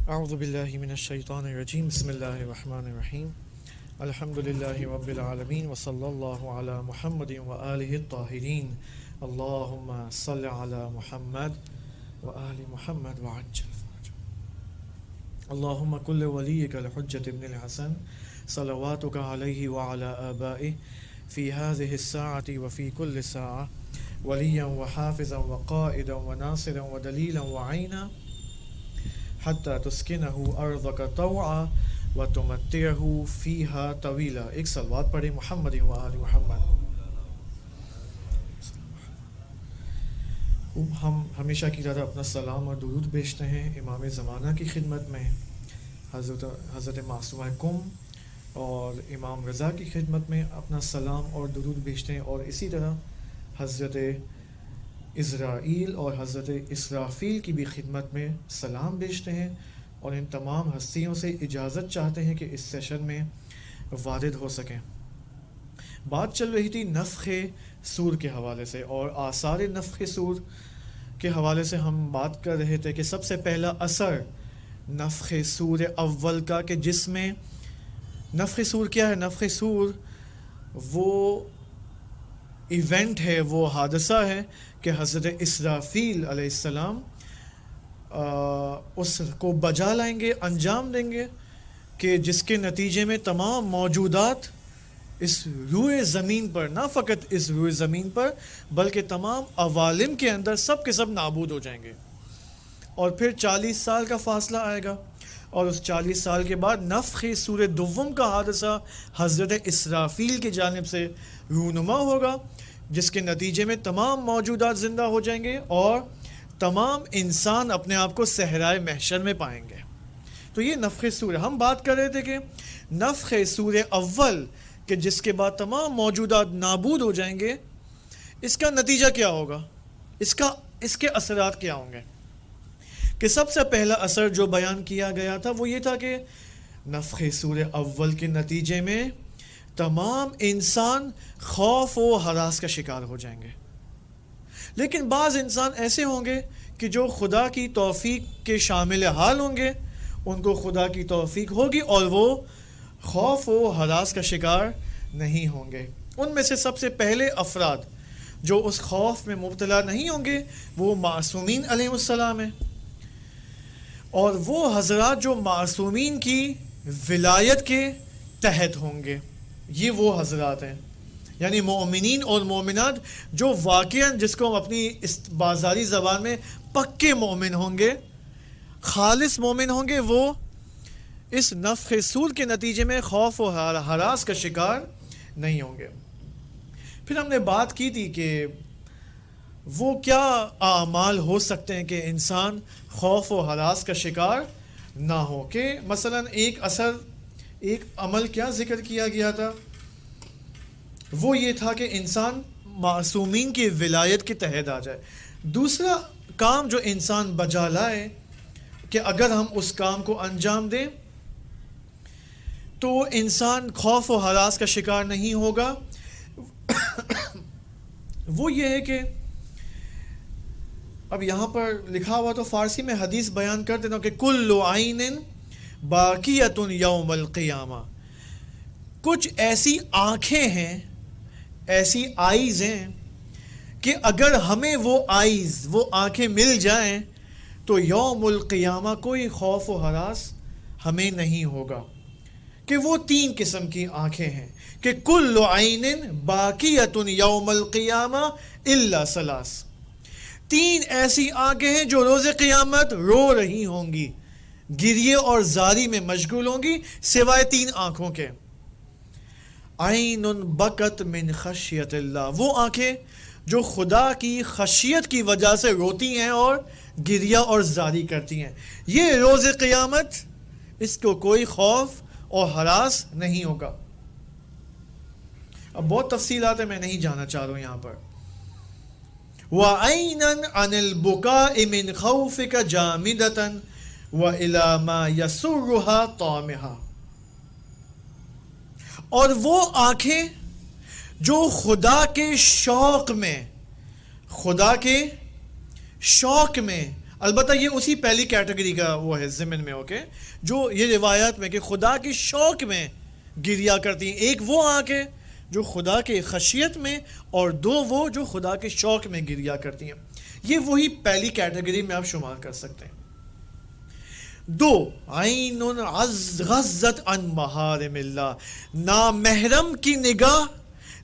اعوذ باللہ من الشیطان الرجیم بسم اللہ الرحمن الرحیم الحمد للہ رب العالمین وصلی اللہ علی محمد وآلہ الطاہرین اللہم صل علی محمد وآل محمد وعجل فرجہ اللہم کل ولیک الحجۃ ابن الحسن صلواتک علیہ وعلی آبائہ فی هذه الساعة وفی کل ساعة ولیا وحافظا وقائدا وناصرا ودلیلا وعینا حتی تسکنہ ارضک طوعا وتمتعہ فیہا طویلا. ایک صلوات پڑھیں محمد و آل محمد. ہم ہمیشہ کی طرح اپنا سلام اور درود بھیجتے ہیں امام زمانہ کی خدمت میں حضرت معصومہ کم اور امام رضا کی خدمت میں اپنا سلام اور درود بھیجتے ہیں، اور اسی طرح حضرت اسرائیل اور حضرت اسرافیل کی بھی خدمت میں سلام بھیجتے ہیں، اور ان تمام ہستیوں سے اجازت چاہتے ہیں کہ اس سیشن میں وارد ہو سکیں. بات چل رہی تھی نفخ سور کے حوالے سے، اور آثار نفخ سور کے حوالے سے ہم بات کر رہے تھے کہ سب سے پہلا اثر نفخ سور اول کا، کہ جس میں نفخ سور کیا ہے؟ نفخ سور وہ ایونٹ ہے، وہ حادثہ ہے کہ حضرت اسرافیل علیہ السلام اس کو بجا لائیں گے، انجام دیں گے، کہ جس کے نتیجے میں تمام موجودات اس روئے زمین پر، نہ فقط اس روئے زمین پر بلکہ تمام عوالم کے اندر سب کے سب نابود ہو جائیں گے. اور پھر 40 سال کا فاصلہ آئے گا، اور اس 40 سال کے بعد نفخ سور دوم کا حادثہ حضرت اسرافیل کی جانب سے رونما ہوگا، جس کے نتیجے میں تمام موجودات زندہ ہو جائیں گے اور تمام انسان اپنے آپ کو صحرائے محشر میں پائیں گے. تو یہ نفخ سور. ہم بات کر رہے تھے کہ نفخ سور اول، کہ جس کے بعد تمام موجودات نابود ہو جائیں گے، اس کا نتیجہ کیا ہوگا، اس کے اثرات کیا ہوں گے. کہ سب سے پہلا اثر جو بیان کیا گیا تھا وہ یہ تھا کہ نفخ سور اول کے نتیجے میں تمام انسان خوف و ہراس کا شکار ہو جائیں گے. لیکن بعض انسان ایسے ہوں گے کہ جو خدا کی توفیق کے شامل حال ہوں گے، ان کو خدا کی توفیق ہوگی اور وہ خوف و ہراس کا شکار نہیں ہوں گے. ان میں سے سب سے پہلے افراد جو اس خوف میں مبتلا نہیں ہوں گے وہ معصومین علیہ السلام ہیں، اور وہ حضرات جو معصومین کی ولایت کے تحت ہوں گے. یہ وہ حضرات ہیں، یعنی مومنین اور مومنات جو واقعاً، جس کو ہم اپنی اس بازاری زبان میں پکے مومن ہوں گے، خالص مومن ہوں گے، وہ اس نفخ سور کے نتیجے میں خوف و ہراس کا شکار نہیں ہوں گے. پھر ہم نے بات کی تھی کہ وہ کیا اعمال ہو سکتے ہیں کہ انسان خوف و ہراس کا شکار نہ ہو. کہ مثلا ایک عمل کیا ذکر کیا گیا تھا، وہ یہ تھا کہ انسان معصومین کی ولایت کے تحت آ جائے. دوسرا کام جو انسان بجا لائے کہ اگر ہم اس کام کو انجام دیں تو انسان خوف و ہراس کا شکار نہیں ہوگا، وہ یہ ہے کہ اب یہاں پر لکھا ہوا تو فارسی میں حدیث بیان کر دیتا ہوں کہ کل عین باقیۃ یوم القیامہ. کچھ ایسی آنکھیں ہیں، ایسی آئیز ہیں کہ اگر ہمیں وہ آنکھیں مل جائیں تو یوم القیامہ کوئی خوف و ہراس ہمیں نہیں ہوگا. کہ وہ 3 قسم کی آنکھیں ہیں کہ کل عین باقیۃ یوم القیامہ الا ثلاث. 3 ایسی آنکھیں ہیں جو روز قیامت رو رہی ہوں گی، گریے اور زاری میں مشغول ہوں گی، سوائے 3 آنکھوں کے. عین بکت من خشیت اللہ، وہ آنکھیں جو خدا کی خشیت کی وجہ سے روتی ہیں اور گریہ اور زاری کرتی ہیں. یہ روز قیامت اس کو کوئی خوف اور ہراس نہیں ہوگا. اب بہت تفصیلات ہیں، میں نہیں جانا چاہ رہا ہوں یہاں پر. وَعَيْنًا عَنِ الْبُكَاءِ مِنْ خَوْفِكَ جَامِدَةً وَإِلَى مَا يَسُرُّهَا طَامِحَةً. اور وہ آنکھیں جو خدا کے شوق میں البتہ یہ اسی پہلی کیٹیگری کا وہ ہے ضمن میں، اوکے، جو یہ روایات میں کہ خدا کے شوق میں گریا کرتی ہیں. ایک وہ آنکھیں جو خدا کے خشیت میں، اور دو وہ جو خدا کے شوق میں گریا کرتی ہیں. یہ وہی پہلی کیٹیگری میں آپ شمار کر سکتے ہیں. دو، عین غزت عن محارم اللہ، نامحرم کی نگاہ،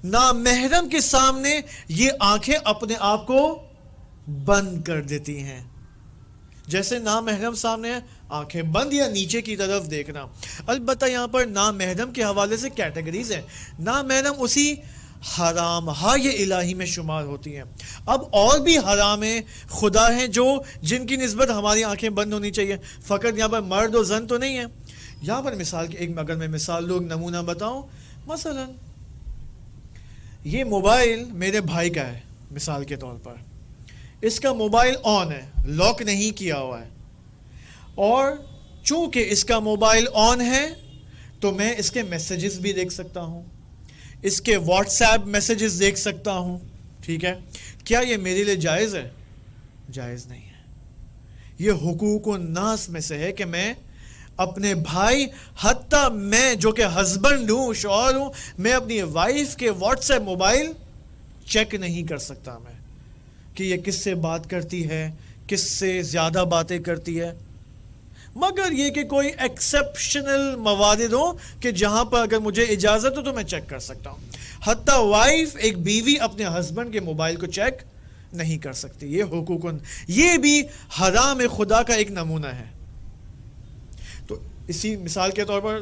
نامحرم کے سامنے یہ آنکھیں اپنے آپ کو بند کر دیتی ہیں. جیسے نامحرم سامنے ہے، آنکھیں بند یا نیچے کی طرف دیکھنا. البتہ یہاں پر نامحرم کے حوالے سے کیٹیگریز ہیں. نامحرم اسی حرام ہائے الہی میں شمار ہوتی ہیں. اب اور بھی حرام ہیں، خدا ہیں جو جن کی نسبت ہماری آنکھیں بند ہونی چاہیے. فقط یہاں پر مرد و زن تو نہیں ہے. یہاں پر مثال کی ایک، اگر میں مثال لوگ نمونہ بتاؤں، مثلا یہ موبائل میرے بھائی کا ہے مثال کے طور پر. اس کا موبائل آن ہے، لاک نہیں کیا ہوا ہے، اور چونکہ اس کا موبائل آن ہے تو میں اس کے میسیجز بھی دیکھ سکتا ہوں، اس کے واٹس ایپ میسیجز دیکھ سکتا ہوں. ٹھیک ہے، کیا یہ میرے لیے جائز ہے؟ جائز نہیں ہے. یہ حقوق الناس میں سے ہے کہ میں اپنے بھائی، حتیٰ میں جو کہ ہسبینڈ ہوں، شوہر ہوں، میں اپنی وائف کے واٹس ایپ موبائل چیک نہیں کر سکتا میں کہ یہ کس سے بات کرتی ہے، کس سے زیادہ باتیں کرتی ہے، مگر یہ کہ کوئی ایکسیپشنل موارد ہو کہ جہاں پر اگر مجھے اجازت ہو تو میں چیک کر سکتا ہوں. حتیٰ وائف، ایک بیوی اپنے ہسبینڈ کے موبائل کو چیک نہیں کر سکتی. یہ حقوق، یہ بھی حرام خدا کا ایک نمونہ ہے. تو اسی مثال کے طور پر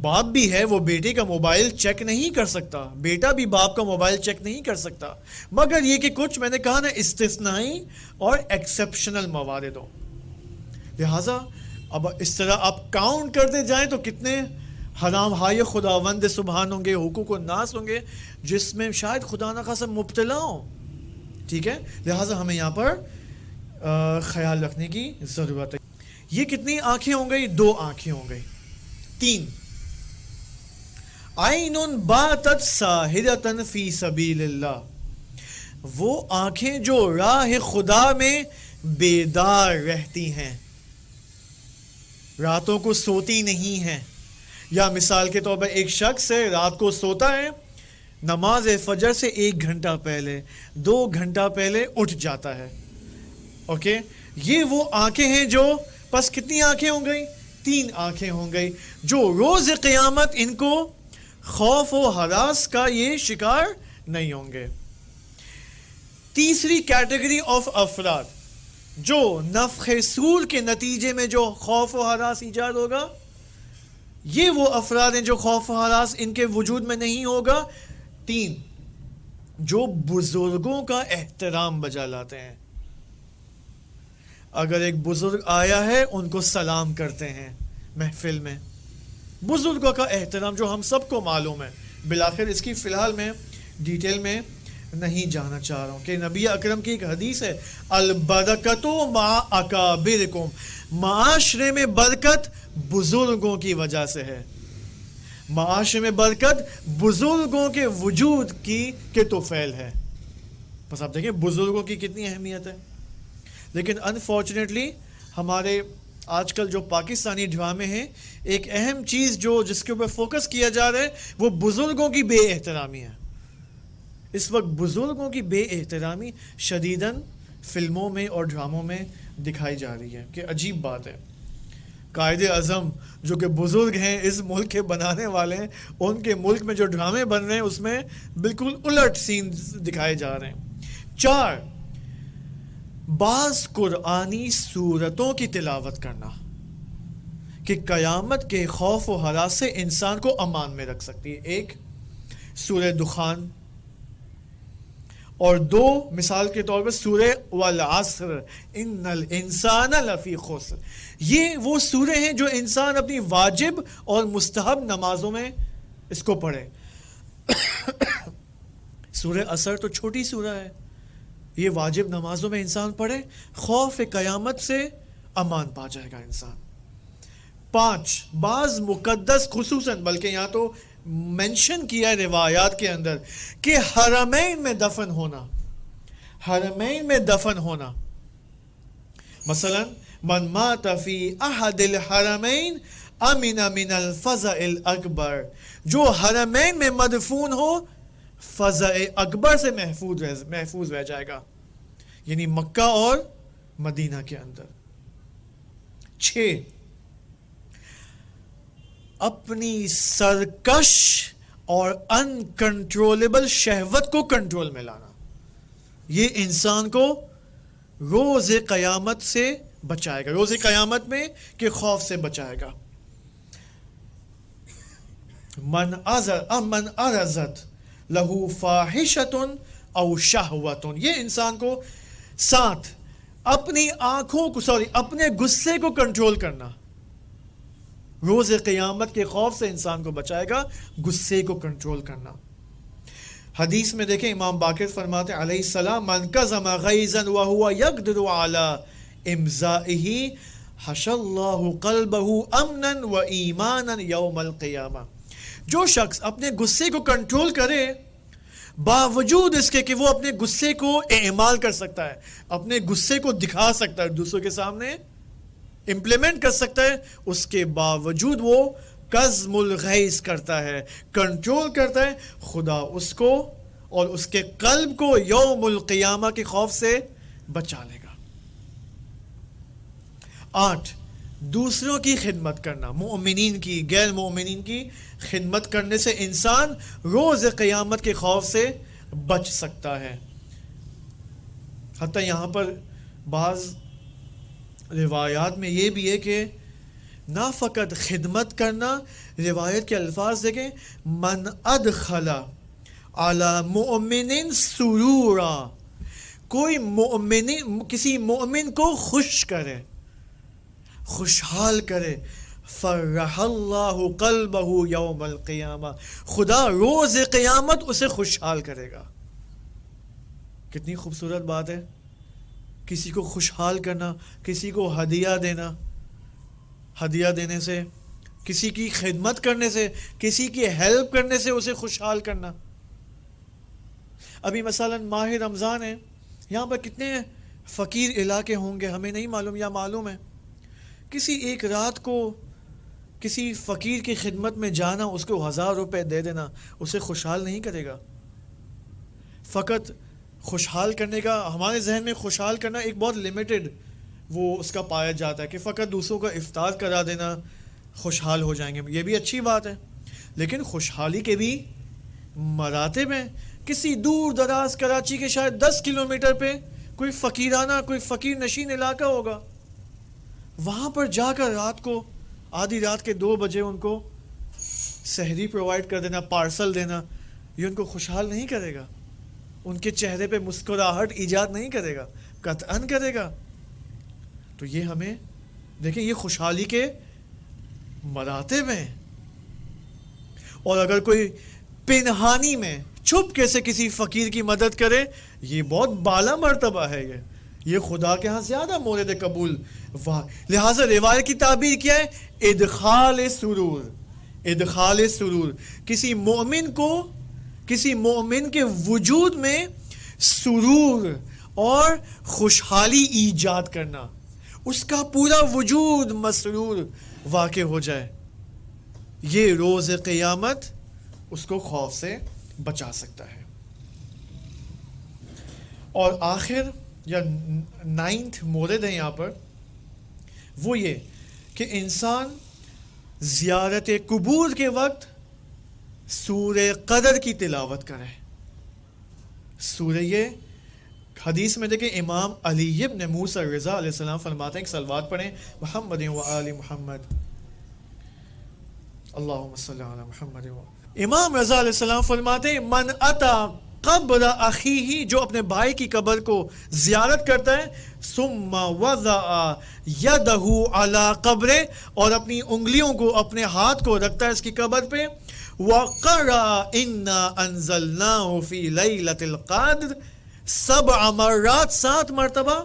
باپ بھی ہے، وہ بیٹے کا موبائل چیک نہیں کر سکتا، بیٹا بھی باپ کا موبائل چیک نہیں کر سکتا، مگر یہ کہ کچھ میں نے کہا نا استثنائی اور ایکسیپشنل موارد ہو. لہٰذا اب اس طرح آپ کاؤنٹ کرتے جائیں تو کتنے حرام ہائے خداوند سبحان ہوں گے، حقوق الناس ہوں گے، جس میں شاید خدا نخواستہ مبتلا ہوں. ٹھیک ہے، لہٰذا ہمیں یہاں پر خیال رکھنے کی ضرورت ہے. یہ کتنی آنکھیں ہوں گئی؟ دو آنکھیں ہوں گئی. تین، عین باتت ساہرۃ فی سبیل اللہ، وہ آنکھیں جو راہ خدا میں بیدار رہتی ہیں، راتوں کو سوتی نہیں ہیں. یا مثال کے طور پر ایک شخص ہے، رات کو سوتا ہے، نماز فجر سے 1 گھنٹہ پہلے، 2 گھنٹہ پہلے اٹھ جاتا ہے. اوکے، یہ وہ آنکھیں ہیں جو، پس کتنی آنکھیں ہوں گئی؟ 3 آنکھیں ہوں گئی، جو روز قیامت ان کو خوف و ہراس کا یہ شکار نہیں ہوں گے. تیسری کیٹیگری آف افراد جو نفخ سور کے نتیجے میں جو خوف و ہراس ایجاد ہوگا، یہ وہ افراد ہیں جو خوف و ہراس ان کے وجود میں نہیں ہوگا. 3، جو بزرگوں کا احترام بجا لاتے ہیں. اگر ایک بزرگ آیا ہے، ان کو سلام کرتے ہیں محفل میں. بزرگوں کا احترام جو ہم سب کو معلوم ہے. بالآخر اس کی فی الحال میں ڈیٹیل میں نہیں جانا چاہ رہا ہوں کہ نبی اکرم کی ایک حدیث ہے، البرکۃ مع اکابرکم، معاشرے میں برکت بزرگوں کی وجہ سے ہے. معاشرے میں برکت بزرگوں کے وجود کی کے توفیل ہے. بس آپ دیکھیں بزرگوں کی کتنی اہمیت ہے. لیکن انفارچونیٹلی ہمارے آج کل جو پاکستانی ڈرامے ہیں، ایک اہم چیز جو جس کے اوپر فوکس کیا جا رہا ہے وہ بزرگوں کی بے احترامی ہے. اس وقت بزرگوں کی بے احترامی شدیداً فلموں میں اور ڈراموں میں دکھائی جا رہی ہے کہ عجیب بات ہے. قائد اعظم جو کہ بزرگ ہیں، اس ملک کے بنانے والے ہیں، ان کے ملک میں جو ڈرامے بن رہے ہیں اس میں بالکل الٹ سین دکھائے جا رہے ہیں. 4، بعض قرآنی سورتوں کی تلاوت کرنا کہ قیامت کے خوف و ہراس سے انسان کو امان میں رکھ سکتی ہے. 1 سورہ دخان، اور 2 مثال کے طور پر سورہ والعصر ان الانسان لفی خسر. یہ وہ سورے ہیں جو انسان اپنی واجب اور مستحب نمازوں میں اس کو پڑھے. سورہ عصر تو چھوٹی سورہ ہے، یہ واجب نمازوں میں انسان پڑھے، خوف قیامت سے امان پا جائے گا انسان. 5، بعض مقدس خصوصاً، بلکہ یہاں تو مینشن کیا ہے روایات کے اندر کہ حرمین میں دفن ہونا. حرمین میں دفن ہونا. مثلا من مات فی احد الحرمین امن من الفزع الاکبر, جو حرمین میں مدفون ہو فزع اکبر سے محفوظ رہ جائے گا, یعنی مکہ اور مدینہ کے اندر. 6, اپنی سرکش اور انکنٹرولبل شہوت کو کنٹرول میں لانا. یہ انسان کو روز قیامت سے بچائے گا, روز قیامت میں کے خوف سے بچائے گا. من ارزت لہو فاحشۃ او شہوۃ, یہ انسان کو 7 اپنی آنکھوں کو اپنے غصے کو کنٹرول کرنا. روز قیامت کے خوف سے انسان کو بچائے گا, غصے کو کنٹرول کرنا. حدیث میں دیکھیں امام باقر فرماتے علیہ السلام من کظم غیظا وهو یقدر علی امضائه حشى اللہ قلبہ امنا و ایمانا یوم القیامہ. جو شخص اپنے غصے کو کنٹرول کرے باوجود اس کے کہ وہ اپنے غصے کو اعمال کر سکتا ہے, اپنے غصے کو دکھا سکتا ہے, دوسروں کے سامنے امپلیمنٹ کر سکتا ہے, اس کے باوجود وہ قزم الغیظ کرتا ہے, کنٹرول کرتا ہے, خدا اس کو اور اس کے قلب کو یوم القیامہ کے خوف سے بچا لے گا. 8, دوسروں کی خدمت کرنا, مومنین کی غیر مومنین کی خدمت کرنے سے انسان روز قیامت کے خوف سے بچ سکتا ہے. حتیٰ یہاں پر بعض روایات میں یہ بھی ہے کہ نہ فقط خدمت کرنا, روایت کے الفاظ دیکھیں, من ادخل علی مؤمن سرورا, کوئی کسی مومن کو خوش کرے, خوشحال کرے, فرح اللہ قلبہ یوم القیامہ, خدا روز قیامت اسے خوشحال کرے گا. کتنی خوبصورت بات ہے, کسی کو خوشحال کرنا, کسی کو ہدیہ دینا, ہدیہ دینے سے, کسی کی خدمت کرنے سے, کسی کی ہیلپ کرنے سے اسے خوشحال کرنا. ابھی مثلا ماہ رمضان ہے, یہاں پر کتنے فقیر علاقے ہوں گے ہمیں نہیں معلوم یا معلوم ہے. کسی ایک رات کو کسی فقیر کی خدمت میں جانا, اس کو 1000 روپے دے دینا, اسے خوشحال نہیں کرے گا. فقط خوشحال کرنے کا ہمارے ذہن میں خوشحال کرنا ایک بہت لمیٹڈ وہ اس کا پایا جاتا ہے کہ فقط دوسروں کا افطار کرا دینا خوشحال ہو جائیں گے. یہ بھی اچھی بات ہے, لیکن خوشحالی کے بھی مراتب ہیں. کسی دور دراز کراچی کے شاید 10 کلومیٹر پہ کوئی فقیرانہ, کوئی فقیر نشین علاقہ ہوگا, وہاں پر جا کر رات کو آدھی رات کے 2 بجے ان کو سحری پرووائڈ کر دینا, پارسل دینا, یہ ان کو خوشحال نہیں کرے گا, ان کے چہرے پہ مسکراہٹ ایجاد نہیں کرے گا, قطعاً کرے گا. تو یہ ہمیں دیکھیں, یہ خوشحالی کے مراتب ہیں. اور اگر کوئی پنہانی میں چھپ کے سے کسی فقیر کی مدد کرے, یہ بہت بالا مرتبہ ہے, یہ خدا کے ہاں زیادہ مورد قبول. لہٰذا روایت کی تعبیر کیا ہے, ادخال سرور, ادخال سرور, کسی مومن کو, کسی مومن کے وجود میں سرور اور خوشحالی ایجاد کرنا, اس کا پورا وجود مسرور واقع ہو جائے, یہ روز قیامت اس کو خوف سے بچا سکتا ہے. اور آخر یا 9th مورد ہے یہاں پر, وہ یہ کہ انسان زیارت قبور کے وقت سورہ قدر کی تلاوت کرے. سورہ, یہ حدیث میں دیکھیں امام علی ابن موسیٰ رضا علیہ السلام فرماتے ہیں کہ صلوات پڑھیں, محمد و آل محمد, اللہم صلی علی محمد. امام رضا علیہ السلام فرماتے ہیں من اتا قبر اخیہ, جو اپنے بھائی کی قبر کو زیارت کرتا ہے, ثم وضع یدہ علی قبر, اور اپنی انگلیوں کو, اپنے ہاتھ کو رکھتا ہے اس کی قبر پہ, وقرأ انا انزلناہ فی لیلۃ القدر 7 مرات, 7 مرتبہ,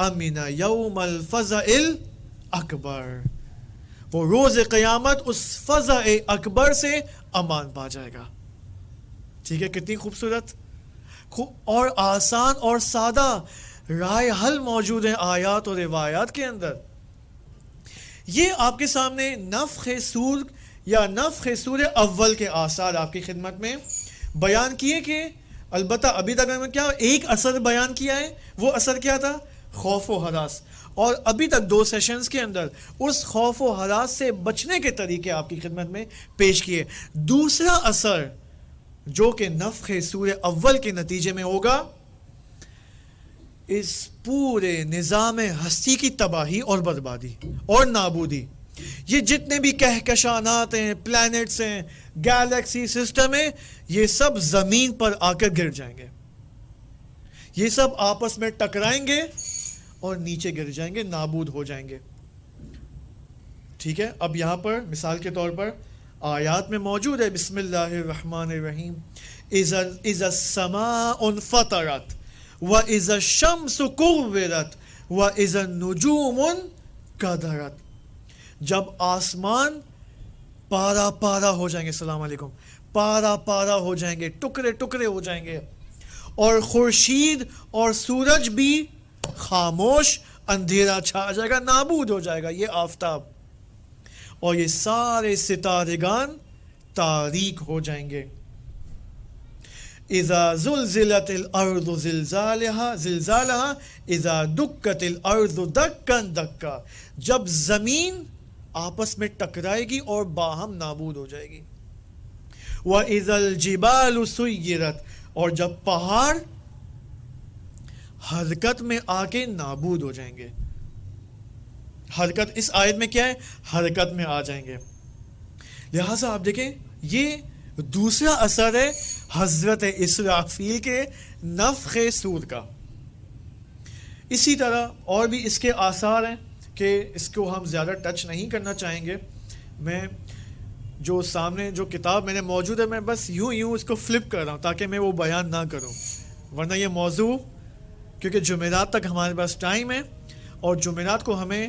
امن یوم الفزع الاکبر, وہ روز قیامت اس فزع اکبر سے امان پا جائے گا. ٹھیک ہے, کتنی خوبصورت. اور آسان اور سادہ رائے حل موجود ہیں آیات اور روایات کے اندر. یہ آپ کے سامنے نفخ سور یا نفخ سور اول کے آثار آپ کی خدمت میں بیان کیے کہ البتہ ابھی تک ہم نے کیا ایک اثر بیان کیا ہے. وہ اثر کیا تھا؟ خوف و ہراس. اور ابھی تک 2 سیشنز کے اندر اس خوف و ہراس سے بچنے کے طریقے آپ کی خدمت میں پیش کیے. دوسرا اثر جو کہ نفخ سور اول کے نتیجے میں ہوگا، اس پورے نظام ہستی کی تباہی اور بربادی اور نابودی. یہ جتنے بھی کہکشانات ہیں، پلانٹس ہیں، گیلیکسی سسٹم ہیں، یہ سب زمین پر آ کر گر جائیں گے. یہ سب آپس میں ٹکرائیں گے اور نیچے گر جائیں گے، نابود ہو جائیں گے. ٹھیک ہے. اب یہاں پر مثال کے طور پر آیات میں موجود ہے بسم اللہ الرحمن الرحیم اذا السماء انفطرت وَإِذَا الشَّمْسُ كُوِّرَتْ وَإِذَا النُّجُومُ انكَدَرَتْ. جب آسمان پارا پارا ہو جائیں گے، السلام علیکم، پارا پارا ہو جائیں گے، ٹکڑے ٹکڑے ہو جائیں گے، اور خورشید اور سورج بھی خاموش، اندھیرا چھا جائے گا، نابود ہو جائے گا یہ آفتاب، اور یہ سارے ستارگان تاریک ہو جائیں گے. اذا زلزلت الارض زلزالها اذا دکت الارض دکا دکا. جب زمین آپس میں ٹکرائے گی اور باہم نابود ہو جائے گی. واذا الجبال سیرت. اور جب پہاڑ حرکت میں آ کے نابود ہو جائیں گے. حرکت اس آیت میں کیا ہے؟ حرکت میں آ جائیں گے. لہٰذا آپ دیکھیں یہ دوسرا اثر ہے حضرت اسرافیل کے نفخ سور کا. اسی طرح اور بھی اس کے آثار ہیں کہ اس کو ہم زیادہ ٹچ نہیں کرنا چاہیں گے. میں جو سامنے جو کتاب میں نے موجود ہے میں بس یوں اس کو فلپ کر رہا ہوں تاکہ میں وہ بیان نہ کروں، ورنہ یہ موضوع کیونکہ جمعرات تک ہمارے پاس ٹائم ہے اور جمعرات کو ہمیں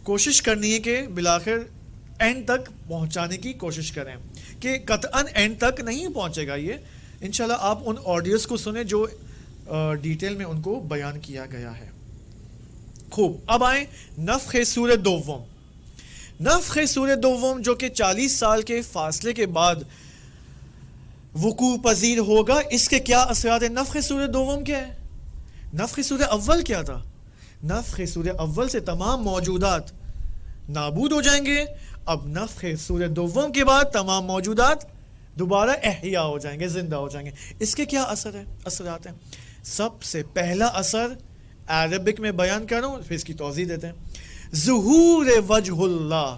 کوشش کرنی ہے کہ بالآخر اینڈ تک پہنچانے کی کوشش کریں، کہ قطعاً اینڈ تک نہیں پہنچے گا. یہ انشاءاللہ آپ ان آڈیوز کو سنیں جو ڈیٹیل میں ان کو بیان کیا گیا ہے. خوب. اب آئیں نفخ سور دوم. نفخ سور دوم جو کہ 40 سال کے فاصلے کے بعد وقوع پذیر ہوگا. اس کے کیا اثرات ہیں؟ نفخ سور دوم کیا ہے؟ نفخ سور اول کیا تھا؟ نفخ سور اول سے تمام موجودات نابود ہو جائیں گے. اب نفخ سور دوم کے بعد تمام موجودات دوبارہ احیا ہو جائیں گے، زندہ ہو جائیں گے. اس کے کیا اثرات ہیں؟ سب سے پہلا اثر عربک میں بیان کر رہا ہوں، پھر اس کی توضیح دیتے ہیں. ظہور وجہ اللہ،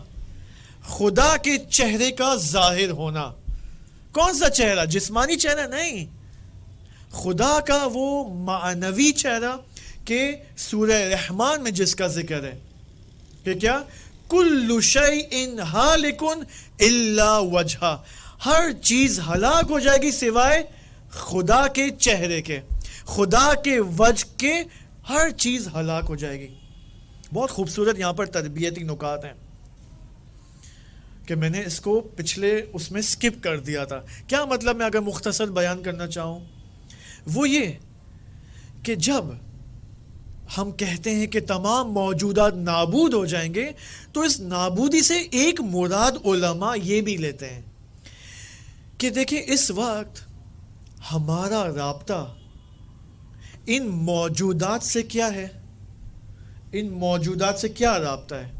خدا کے چہرے کا ظاہر ہونا. کون سا چہرہ؟ جسمانی چہرہ نہیں، خدا کا وہ معنوی چہرہ کہ سورہ رحمان میں جس کا ذکر ہے کہ کیا کل شیء ہالک الا وجہہ، ہر چیز ہلاک ہو جائے گی سوائے خدا کے چہرے کے، خدا کے وجہ کے ہر چیز ہلاک ہو جائے گی. بہت خوبصورت یہاں پر تربیتی نکات ہیں کہ میں نے اس کو پچھلے اس میں سکپ کر دیا تھا. کیا مطلب میں اگر مختصر بیان کرنا چاہوں وہ یہ کہ جب ہم کہتے ہیں کہ تمام موجودات نابود ہو جائیں گے تو اس نابودی سے ایک مراد علماء یہ بھی لیتے ہیں کہ دیکھیں اس وقت ہمارا رابطہ ان موجودات سے کیا ہے؟ ان موجودات سے کیا رابطہ ہے؟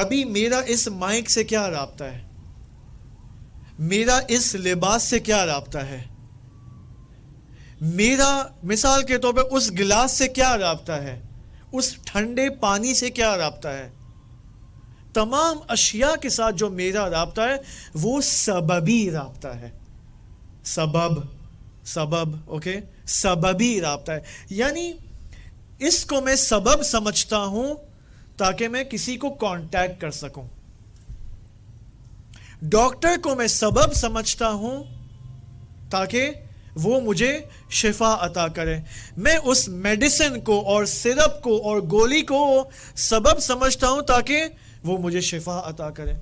ابھی میرا اس مائک سے کیا رابطہ ہے؟ میرا اس لباس سے کیا رابطہ ہے؟ میرا مثال کے طور پر اس گلاس سے کیا رابطہ ہے؟ اس ٹھنڈے پانی سے کیا رابطہ ہے؟ تمام اشیاء کے ساتھ جو میرا رابطہ ہے وہ سببی رابطہ ہے. سبب اوکے، سببی رابطہ ہے. یعنی اس کو میں سبب سمجھتا ہوں تاکہ میں کسی کو کانٹیکٹ کر سکوں. ڈاکٹر کو میں سبب سمجھتا ہوں تاکہ وہ مجھے شفا عطا کرے. میں اس میڈیسن کو اور سرپ کو اور گولی کو سبب سمجھتا ہوں تاکہ وہ مجھے شفا عطا کرے.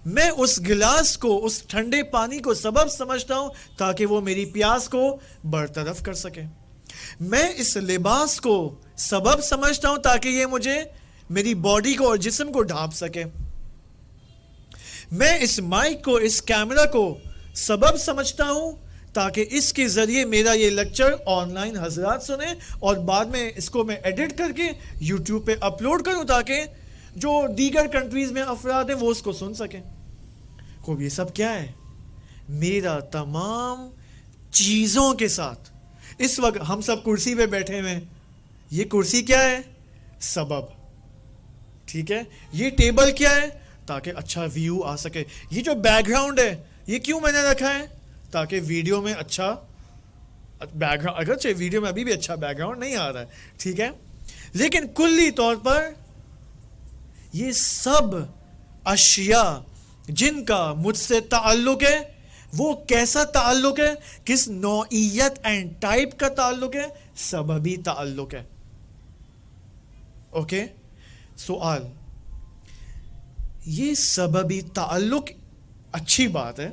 میں اس گلاس کو, اس ٹھنڈے پانی کو سبب سمجھتا ہوں تاکہ وہ میری پیاس کو برطرف کر سکے. میں اس لباس کو سبب سمجھتا ہوں تاکہ یہ مجھے, میری باڈی کو اور جسم کو ڈھانپ سکے. میں اس مائک کو, اس کیمرہ کو سبب سمجھتا ہوں تاکہ اس کے ذریعے میرا یہ لیکچر آن لائن حضرات سنیں اور بعد میں اس کو میں ایڈٹ کر کے یوٹیوب پہ اپلوڈ کروں تاکہ جو دیگر کنٹریز میں افراد ہیں وہ اس کو سن سکیں. خوب, یہ سب کیا ہے؟ میرا تمام چیزوں کے ساتھ. اس وقت ہم سب کرسی پہ بیٹھے ہوئے ہیں, یہ کرسی کیا ہے؟ سبب. ٹھیک ہے, یہ ٹیبل کیا ہے؟ تاکہ اچھا ویو آ سکے. یہ جو بیک گراؤنڈ ہے یہ کیوں میں نے رکھا ہے؟ تاکہ ویڈیو میں اچھا بیک گراؤنڈ, اگرچہ ویڈیو میں ابھی بھی اچھا بیک گراؤنڈ نہیں آ رہا ہے, ٹھیک ہے, لیکن کلی طور پر یہ سب اشیاء جن کا مجھ سے تعلق ہے, وہ کیسا تعلق ہے, کس نوعیت اینڈ ٹائپ کا تعلق ہے؟ سببی تعلق ہے. اوکے, سوال, یہ سببی تعلق اچھی بات ہے,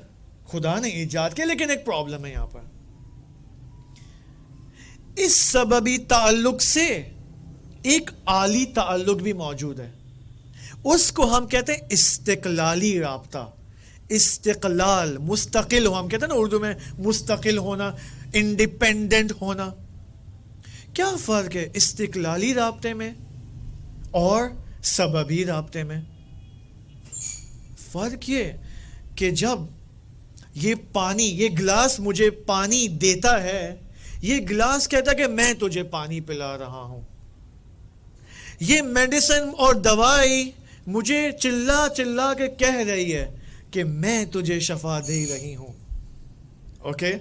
خدا نے ایجاد کیا, لیکن ایک پرابلم ہے یہاں پر. اس سببی تعلق سے ایک اعلی تعلق بھی موجود ہے, اس کو ہم کہتے ہیں استقلالی رابطہ. استقلال, مستقل ہو, ہم کہتے ہیں نا اردو میں مستقل ہونا, انڈیپینڈنٹ ہونا. کیا فرق ہے استقلالی رابطے میں اور سببی رابطے میں؟ فرق یہ کہ جب یہ پانی, یہ گلاس مجھے پانی دیتا ہے, یہ گلاس کہتا ہے کہ میں تجھے پانی پلا رہا ہوں. یہ میڈیسن اور دوائی مجھے چلا چلا کے کہہ رہی ہے کہ میں تجھے شفا دے رہی ہوں. اوکے,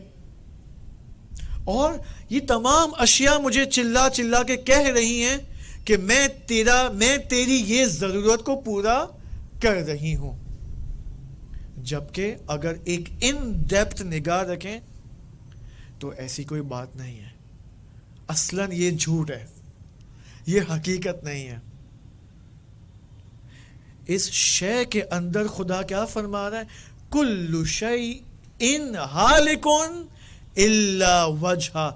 اور یہ تمام اشیاء مجھے چلا چلا کے کہہ رہی ہیں کہ میں تیری یہ ضرورت کو پورا کر رہی ہوں. جبکہ اگر ایک ان ڈیپتھ نگاہ رکھیں تو ایسی کوئی بات نہیں ہے. اصلاً یہ جھوٹ ہے, یہ حقیقت نہیں ہے. اس شے کے اندر خدا کیا فرما رہا ہے؟ کل شیء ہالک الا وجہہ.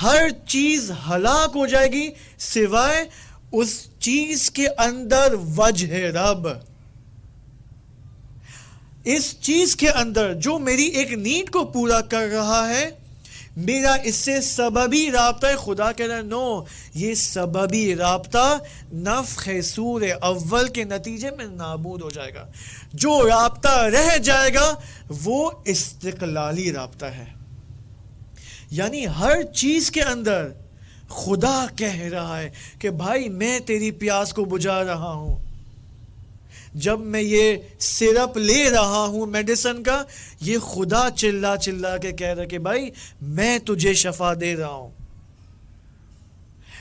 ہر چیز ہلاک ہو جائے گی سوائے اس چیز کے اندر وجہ رب. اس چیز کے اندر جو میری ایک نیڈ کو پورا کر رہا ہے, میرا اس سے سببی رابطہ ہے. خدا کہہ رہا ہے نو, یہ سببی رابطہ نفخ سور اول کے نتیجے میں نابود ہو جائے گا. جو رابطہ رہ جائے گا وہ استقلالی رابطہ ہے. یعنی ہر چیز کے اندر خدا کہہ رہا ہے کہ بھائی میں تیری پیاس کو بجھا رہا ہوں. جب میں یہ سرپ لے رہا ہوں میڈیسن کا, یہ خدا چلا چلا کے کہہ رہا ہے کہ بھائی میں تجھے شفا دے رہا ہوں,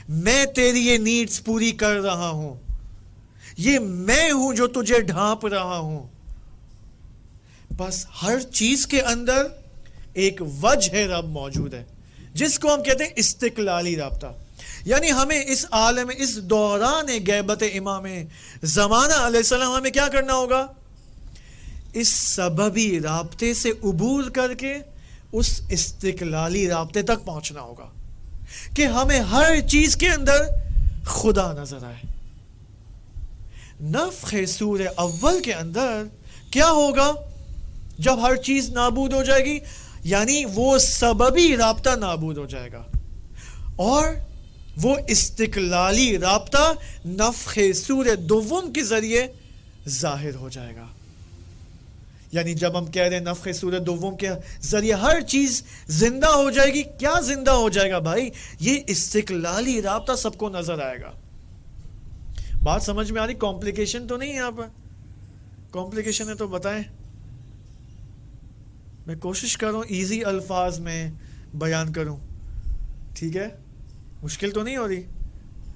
میں تیری یہ نیڈز پوری کر رہا ہوں, یہ میں ہوں جو تجھے ڈھانپ رہا ہوں. بس ہر چیز کے اندر ایک وجہ رب موجود ہے جس کو ہم کہتے ہیں استقلالی رابطہ. یعنی ہمیں اس عالم, اس دوران غیبت امام زمانہ علیہ السلام ہمیں کیا کرنا ہوگا؟ اس سببی رابطے سے عبور کر کے اس استقلالی رابطے تک پہنچنا ہوگا کہ ہمیں ہر چیز کے اندر خدا نظر آئے. نفخ سور اول کے اندر کیا ہوگا جب ہر چیز نابود ہو جائے گی؟ یعنی وہ سببی رابطہ نابود ہو جائے گا اور وہ استقلالی رابطہ نفخ سور دوم کے ذریعے ظاہر ہو جائے گا. یعنی جب ہم کہہ رہے ہیں نفخ سور دوم کے ذریعے ہر چیز زندہ ہو جائے گی, کیا زندہ ہو جائے گا بھائی؟ یہ استقلالی رابطہ سب کو نظر آئے گا. بات سمجھ میں آ رہی؟ کمپلیکیشن تو نہیں یہاں پر؟ کمپلیکیشن ہے تو بتائیں. میں کوشش کر رہا ہوں ایزی الفاظ میں بیان کروں, ٹھیک ہے؟ مشکل تو نہیں ہو رہی؟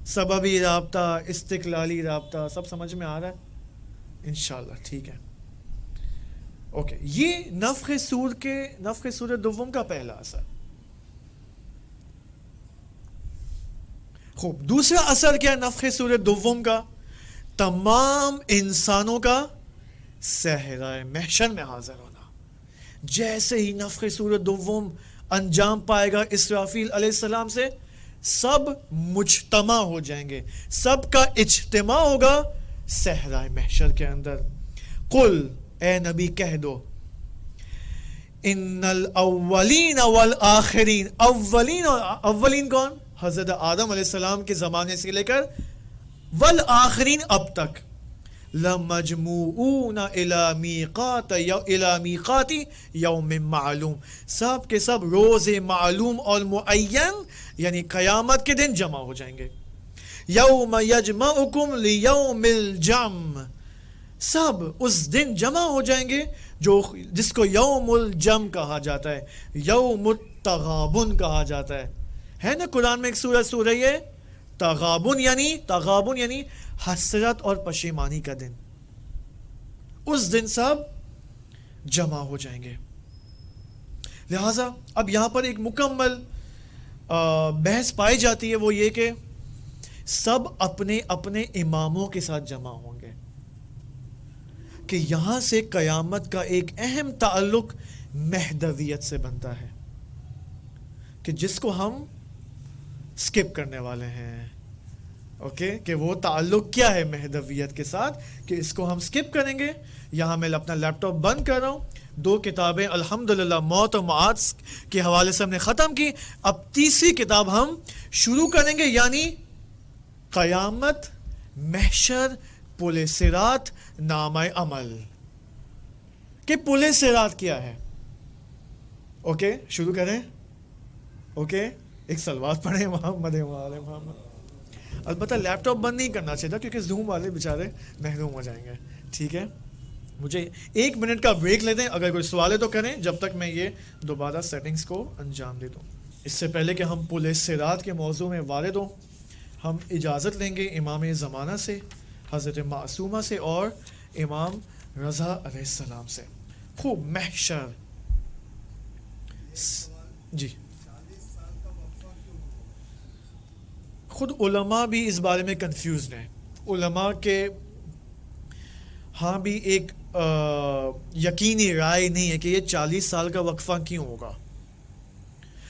سببی رابطہ, استقلالی رابطہ, سب سمجھ میں آ رہا ہے انشاءاللہ؟ ٹھیک ہے, اوکے. یہ نفخ سور دوم کا پہلا اثر. خوب, دوسرا اثر کیا ہے نفخ سور دوم کا؟ تمام انسانوں کا صحرائے محشر میں حاضر ہونا. جیسے ہی نفخ صورت دوم انجام پائے گا اسرافیل علیہ السلام سے, سب مجتمع ہو جائیں گے, سب کا اجتماع ہوگا صحرائے محشر کے اندر. قل, اے نبی کہہ دو, ان الاولین والآخرین, اولین, اور اولین کون؟ حضرت آدم علیہ السلام کے زمانے سے لے کر والآخرین اب تک, لَمَجْمُوعُونَ إِلَى مِيقَاتِ يَوْمٍ مَعْلُوم, سب کے سب روز معلوم اور معین یعنی قیامت کے دن جمع ہو جائیں گے. یوم یجمعکم لیوم الجمع, سب اس دن جمع ہو جائیں گے جس کو یوم الجمع کہا جاتا ہے, یوم التغابن کہا جاتا ہے نا قرآن میں ایک سورہ یہ تغابن یعنی حسرت اور پشیمانی کا دن. اس دن سب جمع ہو جائیں گے. لہذا اب یہاں پر ایک مکمل بحث پائی جاتی ہے, وہ یہ کہ سب اپنے اپنے اماموں کے ساتھ جمع ہوں گے, کہ یہاں سے قیامت کا ایک اہم تعلق مہدویت سے بنتا ہے, کہ جس کو ہم سکپ کرنے والے ہیں. اوکے, کہ وہ تعلق کیا ہے مہدویت کے ساتھ, کہ اس کو ہم سکپ کریں گے. یہاں میں اپنا لیپ ٹاپ بند کر رہا ہوں, 2 کتابیں الحمدللہ موت و معاد کے حوالے سے ہم نے ختم کی. اب تیسری کتاب ہم شروع کریں گے, یعنی قیامت, محشر, پل صراط, نامہ عمل. کہ پل صراط کیا ہے؟ اوکے, شروع کریں. اوکے, ایک صلوات پڑھیں محمد وعلی محمد. البتہ لیپ ٹاپ بند نہیں کرنا چاہیے کیونکہ زوم والے بیچارے محروم ہو جائیں گے. ٹھیک ہے, مجھے 1 منٹ کا بریک لے دیں, اگر کوئی سوال ہے تو کریں جب تک میں یہ دوبارہ سیٹنگز کو انجام دے دوں. اس سے پہلے کہ ہم پل صراط کے موضوع میں وارد ہوں, ہم اجازت لیں گے امام زمانہ سے, حضرت معصومہ سے اور امام رضا علیہ السلام سے. خوب محشر. جی, خود علماء بھی اس بارے میں کنفیوزڈ ہیں. علماء کے ہاں بھی ایک یقینی رائے نہیں ہے کہ یہ 40 سال کا وقفہ کیوں ہوگا.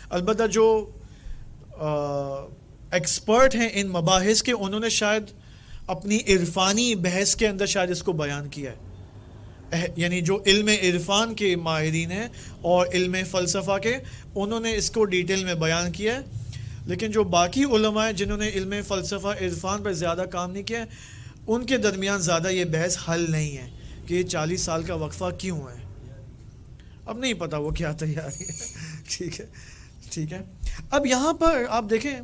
البتہ جو ایکسپرٹ ہیں ان مباحث کے, انہوں نے شاید اپنی عرفانی بحث کے اندر شاید اس کو بیان کیا ہے, یعنی جو علم عرفان کے ماہرین ہیں اور علم فلسفہ کے, انہوں نے اس کو ڈیٹیل میں بیان کیا ہے. لیکن جو باقی علماء ہیں جنہوں نے علم فلسفہ عرفان پر زیادہ کام نہیں کیا, ان کے درمیان زیادہ یہ بحث حل نہیں ہے کہ یہ 40 سال کا وقفہ کیوں ہے. اب نہیں پتہ وہ کیا تیاری ہے. ٹھیک ہے. اب یہاں پر آپ دیکھیں,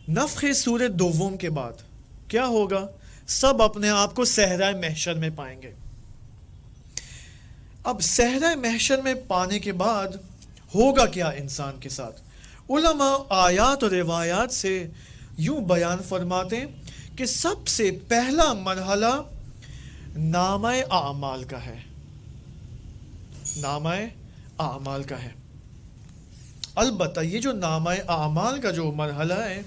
نفخ صورت دوم کے بعد کیا ہوگا؟ سب اپنے آپ کو صحرائے محشر میں پائیں گے. اب صحرائے محشر میں پانے کے بعد ہوگا کیا انسان کے ساتھ؟ علماء آیات اور روایات سے یوں بیان فرماتے ہیں کہ سب سے پہلا مرحلہ نامہ اعمال کا ہے. نامہ اعمال کا ہے. البتہ یہ جو نامہ اعمال کا جو مرحلہ ہے,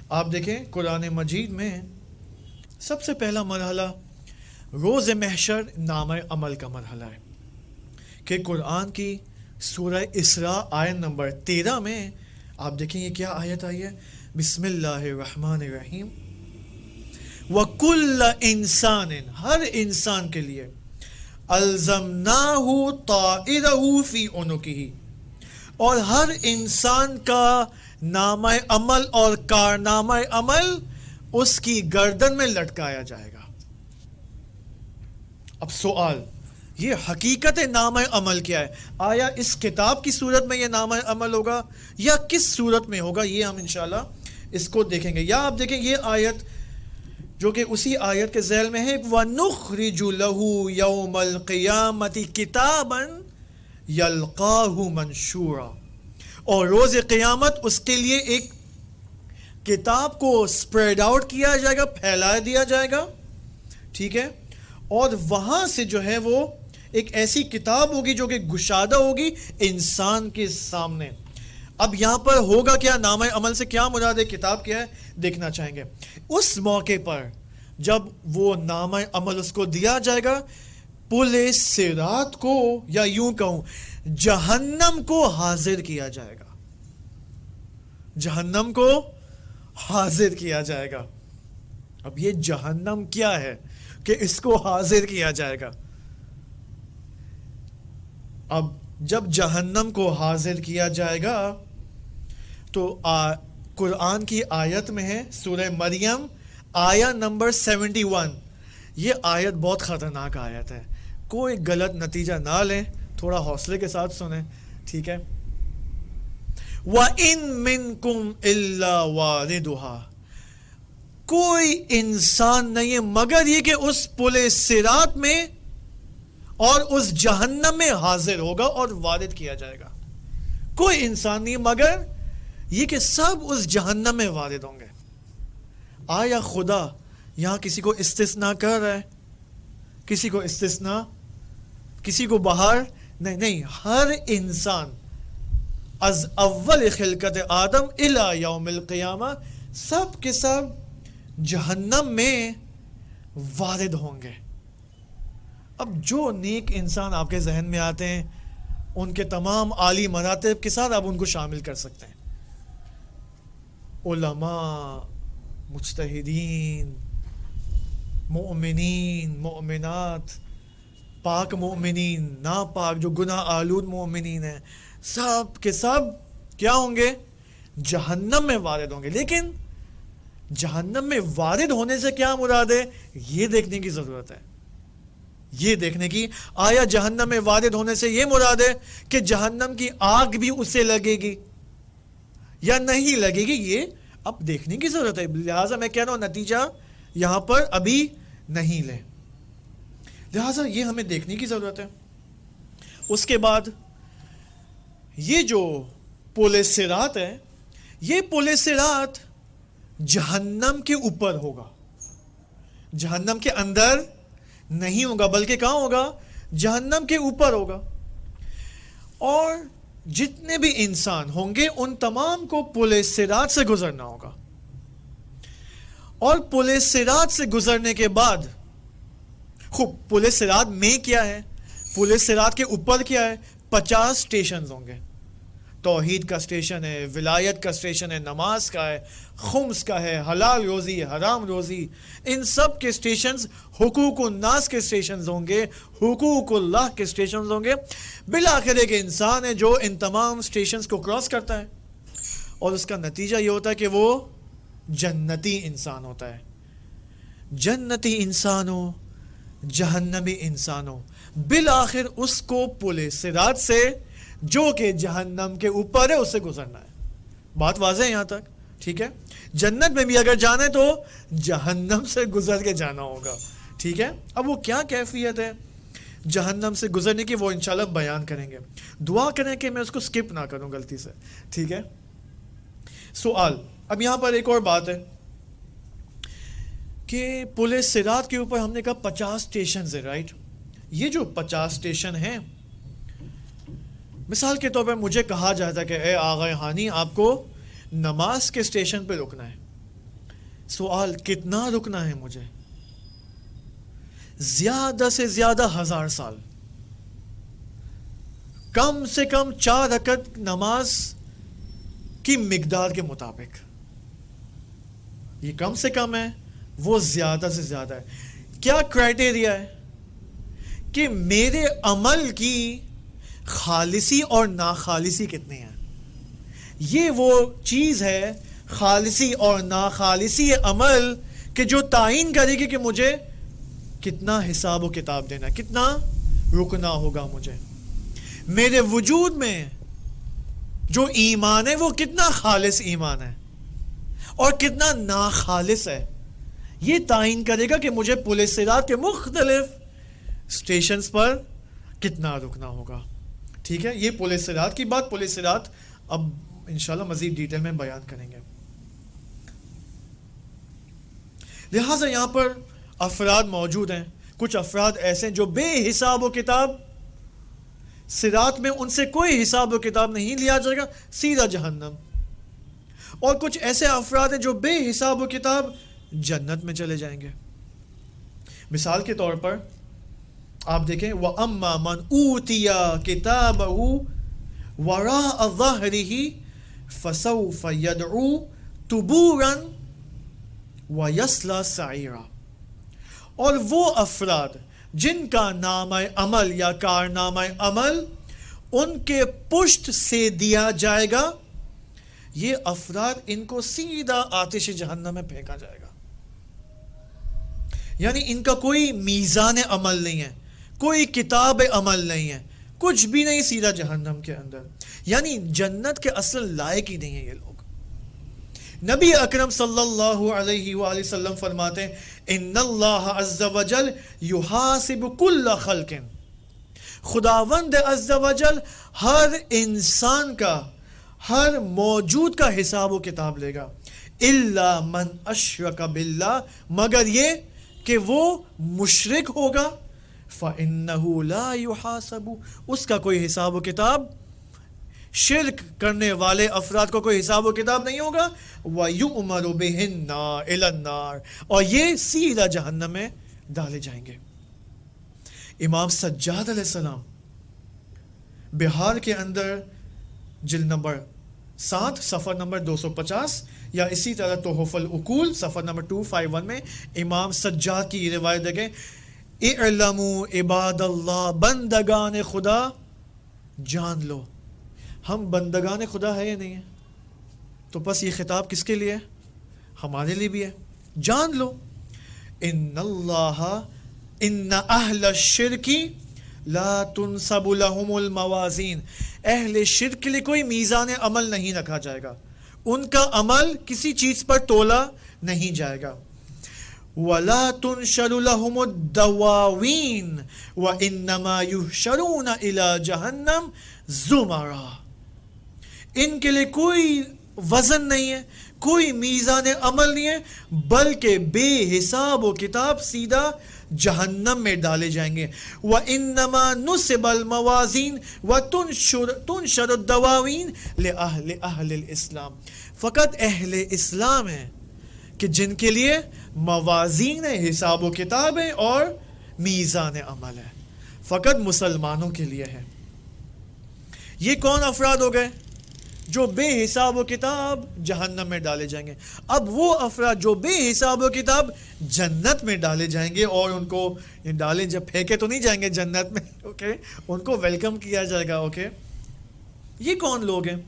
آپ دیکھیں قرآن مجید میں سب سے پہلا مرحلہ روز محشر نامہ عمل کا مرحلہ ہے. کہ قرآن کی سورہ اسراء آیت نمبر 13 میں آپ دیکھیں یہ کیا آیت آئی ہے. بسم اللہ الرحمن الرحیم. وَكُلَّ إِنسَانٍ, ہر انسان کے لیے, أَلْزَمْنَاهُ طَائِرَهُ فِي عُنُقِهِ, اور ہر انسان کا نامہ عمل اور کارنامہ عمل اس کی گردن میں لٹکایا جائے گا. اب سوال, یہ حقیقت نامہ عمل کیا ہے؟ آیا اس کتاب کی صورت میں یہ نامہ عمل ہوگا یا کس صورت میں ہوگا؟ یہ ہم انشاءاللہ اس کو دیکھیں گے. یا آپ دیکھیں یہ آیت جو کہ اسی آیت کے ذیل میں ہے, وَنُخْرِجُ لَهُ يَوْمَ الْقِيَامَةِ كِتَابًا يَلْقَاهُ مَنْشُورًا, اور روز قیامت اس کے لیے ایک کتاب کو سپریڈ آؤٹ کیا جائے گا, پھیلا دیا جائے گا. ٹھیک ہے, اور وہاں سے جو ہے وہ ایک ایسی کتاب ہوگی جو کہ گشادہ ہوگی انسان کے سامنے. اب یہاں پر ہوگا کیا؟ نامہ عمل سے کیا مراد ہے, کتاب کیا ہے, دیکھنا چاہیں گے. اس موقع پر جب وہ نامہ عمل اس کو دیا جائے گا، پل صراط کو، یا یوں کہوں جہنم کو حاضر کیا جائے گا. جہنم کو حاضر کیا جائے گا. اب یہ جہنم کیا ہے کہ اس کو حاضر کیا جائے گا؟ اب جب جہنم کو حاضر کیا جائے گا تو قرآن کی آیت میں ہے، سورہ مریم آیت نمبر 71. یہ آیت بہت خطرناک آیت ہے، کوئی غلط نتیجہ نہ لیں، تھوڑا حوصلے کے ساتھ سنیں، ٹھیک ہے. وَإِن مِّنكُمْ إِلَّا وَارِدُهَا، کوئی انسان نہیں ہے مگر یہ کہ اس پل صراط میں اور اس جہنم میں حاضر ہوگا اور وارد کیا جائے گا. کوئی انسان نہیں مگر یہ کہ سب اس جہنم میں وارد ہوں گے. آیا خدا یہاں کسی کو استثناء کر رہا ہے؟ کسی کو استثناء، کسی کو باہر نہیں، ہر انسان از اول خلقت آدم الی یوم القیامہ سب کے سب جہنم میں وارد ہوں گے. اب جو نیک انسان آپ کے ذہن میں آتے ہیں ان کے تمام عالی مراتب کے ساتھ آپ ان کو شامل کر سکتے ہیں. علماء، مجتہدین، مؤمنین، مؤمنات، پاک مؤمنین، ناپاک جو گناہ آلود مؤمنین ہیں، سب کے سب کیا ہوں گے؟ جہنم میں وارد ہوں گے. لیکن جہنم میں وارد ہونے سے کیا مراد ہے، یہ دیکھنے کی ضرورت ہے. یہ دیکھنے کی، آیا جہنم میں وارد ہونے سے یہ مراد ہے کہ جہنم کی آگ بھی اسے لگے گی یا نہیں لگے گی، یہ اب دیکھنے کی ضرورت ہے. لہٰذا میں کہہ رہا ہوں نتیجہ یہاں پر ابھی نہیں لیں، لہٰذا یہ ہمیں دیکھنے کی ضرورت ہے. اس کے بعد یہ جو پل صراط ہے، یہ پل صراط جہنم کے اوپر ہوگا، جہنم کے اندر نہیں ہوگا، بلکہ کہاں ہوگا؟ جہنم کے اوپر ہوگا. اور جتنے بھی انسان ہوں گے ان تمام کو پل صراط سے گزرنا ہوگا. اور پل صراط سے گزرنے کے بعد خوب پل صراط میں کیا ہے، پل صراط کے اوپر کیا ہے؟ 50 سٹیشنز ہوں گے. توحید کا سٹیشن ہے، ولایت کا سٹیشن ہے، نماز کا ہے، خمس کا ہے، حلال روزی، حرام روزی، ان سب کے سٹیشنز، حقوق الناس کے سٹیشنز ہوں گے، حقوق اللہ کے سٹیشنز ہوں گے. بالآخر ایک انسان ہے جو ان تمام سٹیشنز کو کراس کرتا ہے اور اس کا نتیجہ یہ ہوتا ہے کہ وہ جنتی انسان ہوتا ہے. جنتی انسان ہو، جہنمی انسان ہو، بالآخر اس کو پل صراط سے جو کہ جہنم کے اوپر ہے اس سے گزرنا ہے. بات واضح ہے یہاں تک؟ ٹھیک ہے. جنت میں بھی اگر جانا ہے تو جہنم سے گزر کے جانا ہوگا. ٹھیک ہے. اب وہ کیا کیفیت ہے جہنم سے گزرنے کی، وہ انشاءاللہ بیان کریں گے. دعا کریں کہ میں اس کو سکپ نہ کروں غلطی سے. ٹھیک ہے. سوال اب یہاں پر ایک اور بات ہے کہ پل صراط کے اوپر ہم نے کہا 50 سٹیشنز ہیں، رائٹ؟ یہ جو 50 سٹیشن ہیں، مثال کے طور پر مجھے کہا جاتا ہے کہ اے آغا ہانی آپ کو نماز کے سٹیشن پہ رکنا ہے. سوال کتنا رکنا ہے مجھے؟ زیادہ سے زیادہ 1000 سال، کم سے کم 4 رکعت نماز کی مقدار کے مطابق. یہ کم سے کم ہے، وہ زیادہ سے زیادہ ہے. کیا کرائٹیریا ہے کہ میرے عمل کی خالصی اور ناخالصی کتنی ہے؟ یہ وہ چیز ہے خالصی اور ناخالصی عمل کہ جو تعین کرے گی کہ مجھے کتنا حساب و کتاب دینا، کتنا رکنا ہوگا مجھے. میرے وجود میں جو ایمان ہے وہ کتنا خالص ایمان ہے اور کتنا ناخالص ہے، یہ تعین کرے گا کہ مجھے پل صراط کے مختلف سٹیشنز پر کتنا رکنا ہوگا. ٹھیک ہے. یہ پل صراط کی بات. پل صراط اب انشاءاللہ مزید ڈیٹیل میں بیان کریں گے. لہٰذا یہاں پر افراد موجود ہیں، کچھ افراد ایسے ہیں جو بے حساب و کتاب صراط میں ان سے کوئی حساب و کتاب نہیں لیا جائے گا، سیدھا جہنم. اور کچھ ایسے افراد ہیں جو بے حساب و کتاب جنت میں چلے جائیں گے. مثال کے طور پر آپ دیکھیں وَأَمَّا مَنْ أُوتِيَ كِتَابَهُ وَرَاءَ ظَهْرِهِ فَسَوْفَ يَدْعُو ثُبُورًا وَيَصْلَىٰ سَعِيرًا، اور وہ افراد جن کا نامہ عمل یا کارنامہ عمل ان کے پشت سے دیا جائے گا، یہ افراد ان کو سیدھا آتش جہنم میں پھینکا جائے گا. یعنی ان کا کوئی میزان عمل نہیں ہے، کوئی کتاب عمل نہیں ہے، کچھ بھی نہیں، سیدھا جہنم کے اندر. یعنی جنت کے اصل لائق ہی نہیں ہے یہ لوگ. نبی اکرم صلی اللہ علیہ وآلہ وسلم فرماتے ہیں ان اللہ عز وجل یحاسب کل خلق، خداوند عز وجل ہر انسان کا، ہر موجود کا حساب و کتاب لے گا، الا من اشرک باللہ، مگر یہ کہ وہ مشرک ہوگا، فإنہ لا یحاسب، اس کا کوئی حساب و کتاب، شرک کرنے والے افراد کو کوئی حساب و کتاب نہیں ہوگا. وَيُؤْمَرُ بِهِنَّ إِلَى النَّارِ، اور یہ سیدھا جہنم میں ڈالے جائیں گے. امام سجاد علیہ السلام بہار کے اندر جلد نمبر 7 صفحہ نمبر 250 یا اسی طرح تحف العقول صفحہ نمبر 251 میں امام سجاد کی روایت دیکھیں، اعلموا عباد اللہ، بندگان خدا جان لو. ہم بندگان خدا ہے یا نہیں ہے؟ تو بس یہ خطاب کس کے لیے ہے؟ ہمارے لیے بھی ہے. جان لو ان اہل الشرک لا تنصب لهم الموازین، اہل شرک کے لیے کوئی میزان عمل نہیں رکھا جائے گا، ان کا عمل کسی چیز پر تولا نہیں جائے گا. ولا تنشر لهم الدواوین وانما یحشرون الى جہنم زمرا، ان کے لیے کوئی وزن نہیں ہے، کوئی میزان عمل نہیں ہے، بلکہ بے حساب و کتاب سیدھا جہنم میں ڈالے جائیں گے. وَإِنَّمَا نُصِبَ الْمَوَازِينَ وَتُنشَرُ الدَّوَاوِينَ لِأَهْلِ الْإِسْلَامِ، فقط اہل اسلام ہیں کہ جن کے لیے موازین ہے، حساب و کتاب ہے اور میزان عمل ہے، فقط مسلمانوں کے لیے ہے. یہ کون افراد ہو گئے؟ جو بے حساب و کتاب جہنم میں ڈالے جائیں گے. اب وہ افراد جو بے حساب و کتاب جنت میں ڈالے جائیں گے، اور ان کو ڈالے جب پھینکے تو نہیں جائیں گے جنت میں، اوکے، ان کو ویلکم کیا جائے گا. اوکے، یہ کون لوگ ہیں؟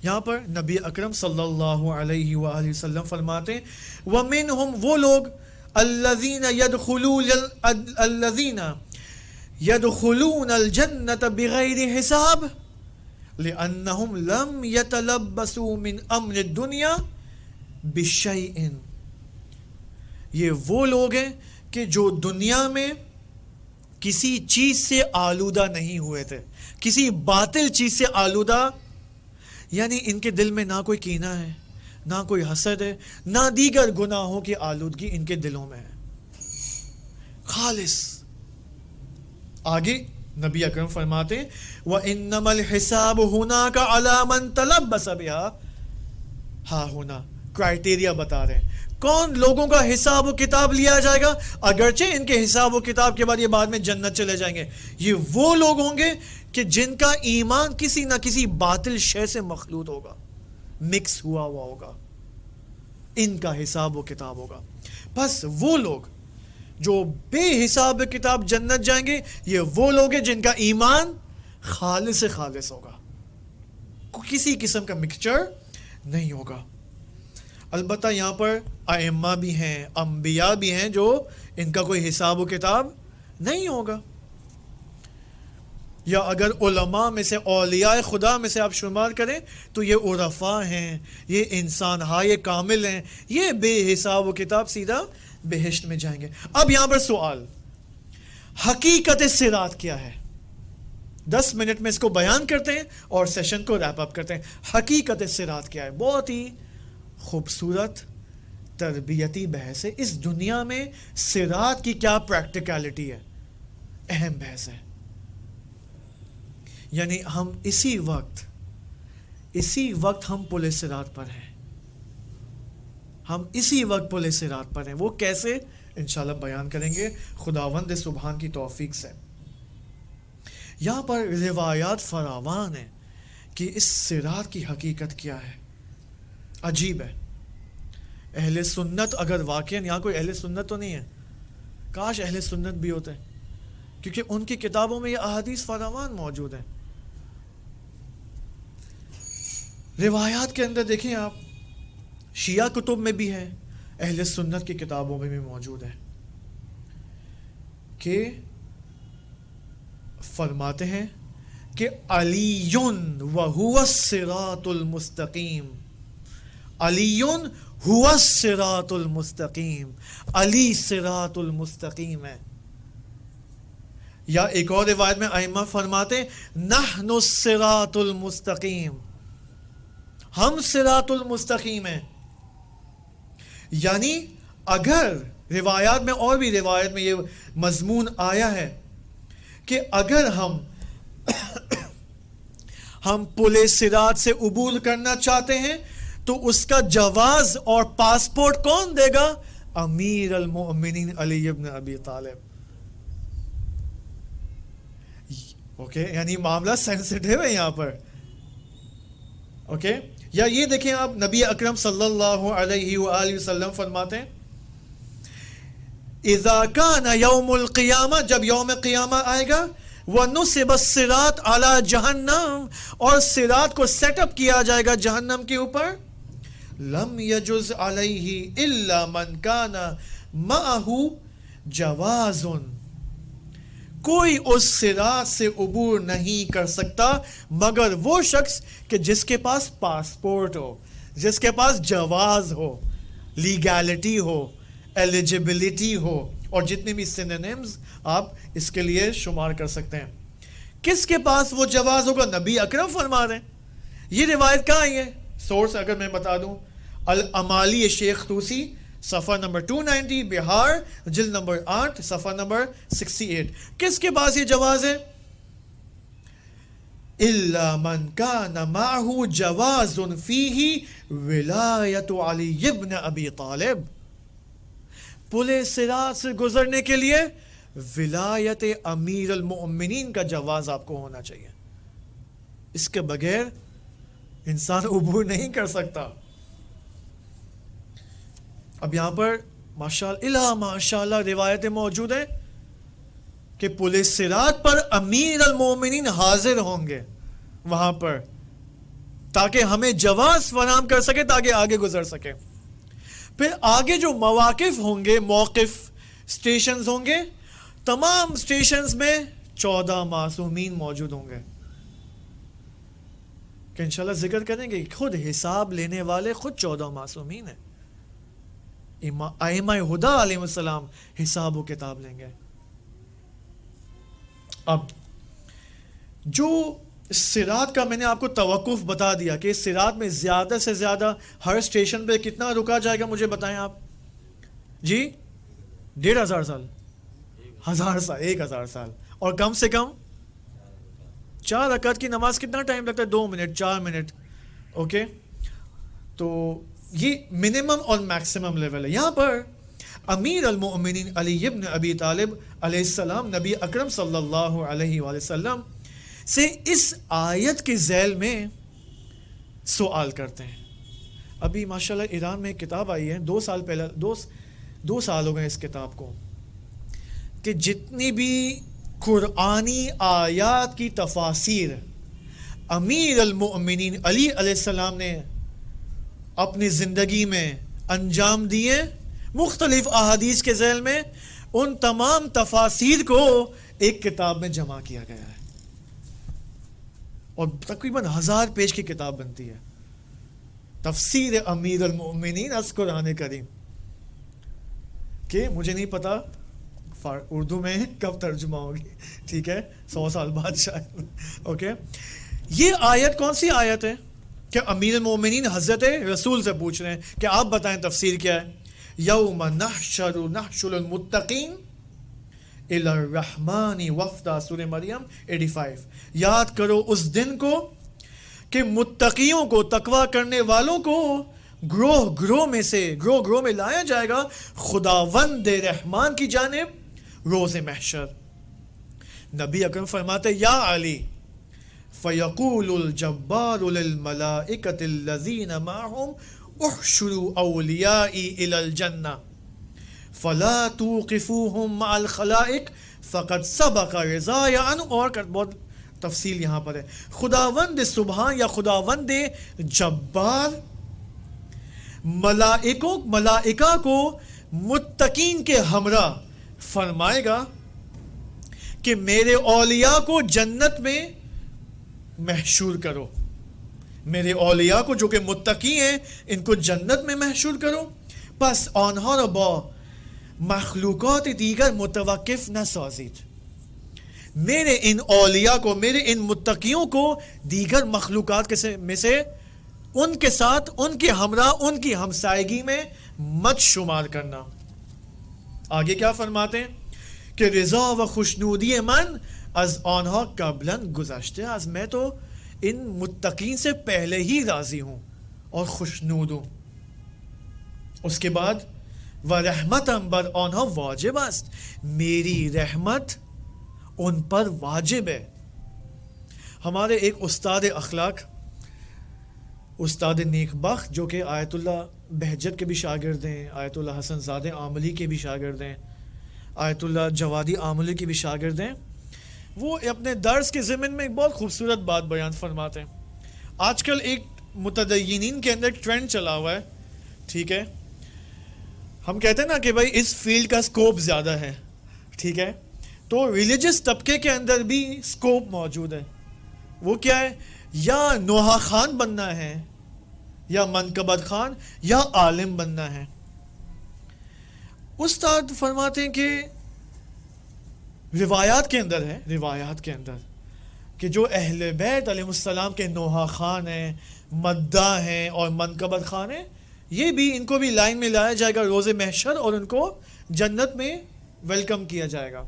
یہاں پر نبی اکرم صلی اللہ علیہ وآلہ وسلم فرماتے ہیں وَمِنْهُمْ، وہ لوگ الَّذِينَ يَدْخُلُونَ الْجَنَّةَ بِغَيْرِ حِسَابٍ لِأَنَّهُمْ لَمْ يَتَلَبَّسُوا مِنْ أَمْرِ الدُّنْيَا بِشَيْءٍ، یہ وہ لوگ ہیں کہ جو دنیا میں کسی چیز سے آلودہ نہیں ہوئے تھے، کسی باطل چیز سے آلودہ، یعنی ان کے دل میں نہ کوئی کینہ ہے، نہ کوئی حسد ہے، نہ دیگر گناہوں کی آلودگی ان کے دلوں میں ہے، خالص. آگے نبی اکرم فرماتے ہیں وَإِنَّمَا الْحِسَابُ هُنَاكَ عَلَى مَنْ تَلَبَّسَ بِهَا، ہاں ہونا کرائٹیریا بتا رہے ہیں کون لوگوں کا حساب و کتاب لیا جائے گا، اگرچہ ان کے حساب و کتاب کے بعد یہ بعد میں جنت چلے جائیں گے. یہ وہ لوگ ہوں گے کہ جن کا ایمان کسی نہ کسی باطل شے سے مخلوط ہوگا، مکس ہوا ہوگا، ان کا حساب و کتاب ہوگا. بس وہ لوگ جو بے حساب کتاب جنت جائیں گے، یہ وہ لوگ ہیں جن کا ایمان خالص سے خالص ہوگا، کسی قسم کا مکسچر نہیں ہوگا. البتہ یہاں پر ائمہ بھی ہیں، انبیاء بھی ہیں جو ان کا کوئی حساب و کتاب نہیں ہوگا. یا اگر علماء میں سے، اولیاء خدا میں سے آپ شمار کریں تو یہ عرفاء ہیں، یہ انسان ہائے کامل ہیں، یہ بے حساب و کتاب سیدھا بہشت میں جائیں گے. اب یہاں پر سوال، حقیقت صراط کیا ہے؟ 10 منٹ میں اس کو بیان کرتے ہیں اور سیشن کو ریپ اپ کرتے ہیں. حقیقت صراط کیا ہے؟ بہت ہی خوبصورت تربیتی بحث ہے. اس دنیا میں صراط کی کیا پریکٹیکلٹی ہے، اہم بحث ہے. یعنی ہم اسی وقت ہم پل صراط پر ہیں، ہم اسی وقت پل صراط پر ہیں. وہ کیسے انشاءاللہ بیان کریں گے خداوند سبحان کی توفیق سے. یہاں پر روایات فراوان ہیں کہ اس صراط کی حقیقت کیا ہے. عجیب ہے. اہل سنت اگر واقعا یہاں کوئی اہل سنت تو نہیں ہے، کاش اہل سنت بھی ہوتے ہیں، کیونکہ ان کی کتابوں میں یہ احادیث فراوان موجود ہیں. روایات کے اندر دیکھیں آپ، شیعہ کتب میں بھی ہے، اہل سنت کی کتابوں میں بھی موجود ہے کہ فرماتے ہیں کہ علی وہو الصراط المستقیم، علی هو الصراط المستقیم، علی صراط المستقیم ہے. یا ایک اور روایت میں ائمہ فرماتے نحن الصراط المستقیم، ہم صراط المستقیم ہیں. یعنی اگر روایات میں اور بھی روایت میں یہ مضمون آیا ہے کہ اگر ہم پل صراط سے عبور کرنا چاہتے ہیں تو اس کا جواز اور پاسپورٹ کون دے گا؟ امیر المؤمنین علی ابن ابی طالب. اوکے، یعنی معاملہ سینسٹیو ہے یہاں پر. اوکے، یا یہ دیکھیں آپ، نبی اکرم صلی اللہ علیہ وآلہ وسلم فرماتے ہیں اذا کان یوم القیامہ، جب یوم قیامہ آئے گا، وَنُصِبَ الصِّرَاطُ عَلَى جہنم، اور صراط کو سیٹ اپ کیا جائے گا جہنم کے اوپر، لم یجز علیہ الا من کان معہ جواز، کوئی اس صراط سے عبور نہیں کر سکتا مگر وہ شخص کہ جس کے پاس پاسپورٹ ہو، جس کے پاس جواز ہو، لیگیلٹی ہو، ایلیجیبلٹی ہو، اور جتنے بھی سینونیمز آپ اس کے لیے شمار کر سکتے ہیں. کس کے پاس وہ جواز ہوگا؟ نبی اکرم فرما رہے ہیں. یہ روایت کہاں آئی ہے؟ سورس اگر میں بتا دوں، الامالی شیخ طوسی، صفحہ نمبر 290، بہار جلد نمبر 8، صفحہ نمبر 68. کس کے پاس یہ جواز ہے؟ الا من کان معه جواز فیہ ولایت علی ابن ابی طالب، پل صراط سے گزرنے کے لیے ولایت امیر المؤمنین کا جواز آپ کو ہونا چاہیے. اس کے بغیر انسان عبور نہیں کر سکتا. اب یہاں پر ماشاءاللہ روایتیں موجود ہیں کہ پل صراط پر امیر المومنین حاضر ہوں گے وہاں پر، تاکہ ہمیں جواز فراہم کر سکے، تاکہ آگے گزر سکے. پھر آگے جو مواقف ہوں گے، موقف سٹیشنز ہوں گے، تمام سٹیشنز میں 14 معصومین موجود ہوں گے کہ انشاءاللہ ذکر کریں گے. خود حساب لینے والے خود 14 معصومین ہیں. ائمہ ہدا علیہ السلام حساب و کتاب لیں گے. اب جو صراط کا میں نے آپ کو توقف بتا دیا کہ صراط میں زیادہ سے زیادہ ہر اسٹیشن پہ کتنا رکا جائے گا، مجھے بتائیں آپ جی. 1500 سال، 1000 سال، 1000 سال، اور کم سے کم 4 رکعت کی نماز کتنا ٹائم لگتا ہے؟ 2 منٹ، 4 منٹ. اوکے، تو یہ منیمم اور میکسیمم لیول ہے. یہاں پر امیر المؤمنین علی ابن ابی طالب علیہ السلام نبی اکرم صلی اللہ علیہ وآلہ وسلم سے اس آیت کے ذیل میں سوال کرتے ہیں. ابھی ماشاءاللہ ایران میں ایک کتاب آئی ہے 2 سال پہلے، 2 سال ہو گئے اس کتاب کو، کہ جتنی بھی قرآنی آیات کی تفاسیر امیر المؤمنین علی علیہ السلام نے اپنی زندگی میں انجام دیے مختلف احادیث کے ذیل میں، ان تمام تفاسیر کو ایک کتاب میں جمع کیا گیا ہے، اور تقریباً 1000 پیج کی کتاب بنتی ہے، تفسیر امیر المؤمنین از قرآن کریم. کہ مجھے نہیں پتا اردو میں کب ترجمہ ہوگی، ٹھیک ہے، 100 سال بعد شاید. اوکے، یہ آیت کون سی آیت ہے کہ امیر المومنین حضرت رسول سے پوچھ رہے ہیں کہ آپ بتائیں تفسیر کیا ہے. یوم نحشر المتقین الی الرحمن وفدا، سورہ مریم 85. یاد کرو اس دن کو کہ متقیوں کو، تقوی کرنے والوں کو گروہ میں لایا جائے گا خداوند رحمان کی جانب روز محشر. نبی اکرم فرماتے یا علی فیقول الجبار للملائکۃ الذین معهم احشروا اولیائی الی الجنہ فلا توقفوهم مع الخلائق فقد سبق رضای عنہ. اور بہت تفصیل یہاں پر ہے. خداوند سبحان یا خداوند جبار ملائکہ کو متقین کے ہمراہ فرمائے گا کہ میرے اولیاء کو جنت میں محشور کرو. میرے اولیاء کو جو کہ متقی ہیں ان کو جنت میں محشور کرو. پس آنها را با مخلوقات دیگر متوقف نسازید. میرے ان اولیاء کو، میرے ان متقیوں کو دیگر مخلوقات میں سے ان کے ساتھ، ان کے ہمراہ، ان کی ہمسائیگی میں مت شمار کرنا. آگے کیا فرماتے ہیں کہ رضا و خوشنودی من از آنها قبلا گذشته از. میں تو ان متقین سے پہلے ہی راضی ہوں اور خوشنود ہوں. اس کے بعد و رحمتم بر آنها واجب است. میری رحمت ان پر واجب ہے. ہمارے ایک استاد اخلاق، استاد نیک بخت، جو کہ آیت اللہ بہجت کے بھی شاگرد ہیں، آیت اللہ حسن زادہ عاملی کے بھی شاگرد ہیں، آیت اللہ جوادی عاملی کے بھی شاگرد ہیں، وہ اپنے درس کے ضمن میں ایک بہت خوبصورت بات بیان فرماتے ہیں. آج کل ایک متدینین کے اندر ٹرینڈ چلا ہوا ہے، ٹھیک ہے، ہم کہتے ہیں نا کہ بھائی اس فیلڈ کا سکوپ زیادہ ہے، ٹھیک ہے، تو ریلیجس طبقے کے اندر بھی سکوپ موجود ہے. وہ کیا ہے؟ یا نوحہ خان بننا ہے، یا منقبت خان، یا عالم بننا ہے. استاد فرماتے ہیں کہ روایات کے اندر ہے، روایات کے اندر کہ جو اہل بیت علیہ السلام کے نوحہ خان ہیں، مداح ہیں اور منقبت خان ہیں، یہ بھی، ان کو بھی لائن میں لایا جائے گا روز محشر اور ان کو جنت میں ویلکم کیا جائے گا.